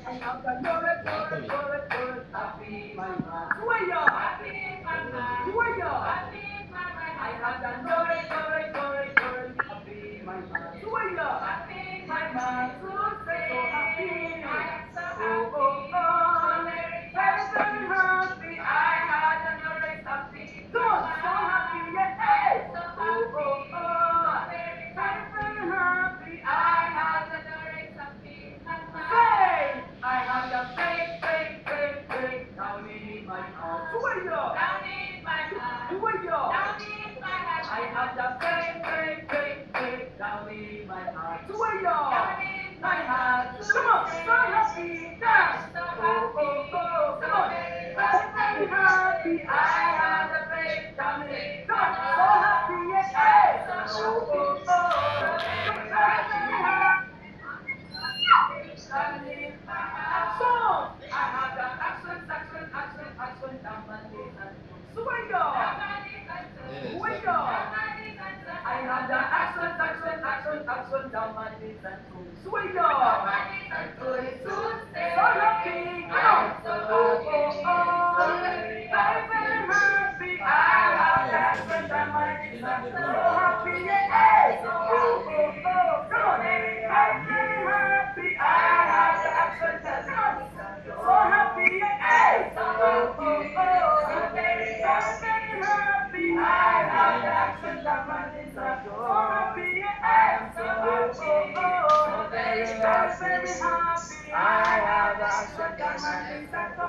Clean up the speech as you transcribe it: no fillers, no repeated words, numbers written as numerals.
I have the knowledge, Welcome knowledge, you. knowledge, knowledge, happy my mind. Who are you? Happy my mind. Who are you? Happy my mind. I have the knowledge, knowledge, knowledge, knowledge, happy my mind. Who are you? Happy my mind. So say so happy. I am so happy. Oh, oh, oh. Very, very happy. I have the knowledge, happy. Come on, so happy, yeah, hey. So happy. Oh, oh, oh. Very, very happy. I have the knowledge, happy. Faith! I have the faith, faith, faith, faith down in my heart. Who are you? Down in my heart. Who are you? Down in my heart. I have the faith, faith, faith, faith down in my heart. Who are you? Down in my heart. Come on, so happy, dance. So happy. Oh, oh, oh, come on. Very, very happy. I have the faith down in. Come on, so happy, yes, hey. Oh, oh, oh. Come on, very happy. Action! I have the action, action, action, action, Damanis and Suwayo! Yes, Suwayo! welcome you. I have the action, action, action, action, Damanis and Suwayo! So happy! Come on! Oh, oh, oh! Very, very happy! I have the Yes, action, welcome you very much. Damanis Then and the so room will be happy! just Yeah! started. Oh, oh, oh! Come on! Very, very happy! I have the action, Damanis and so happy! Yeah! Oh, oh, oh! Very, very happy! I have the Yes, action, Damanis and so happy! Yeah! Oh, oh, oh! Very, very happy! I have the action, Damanis and so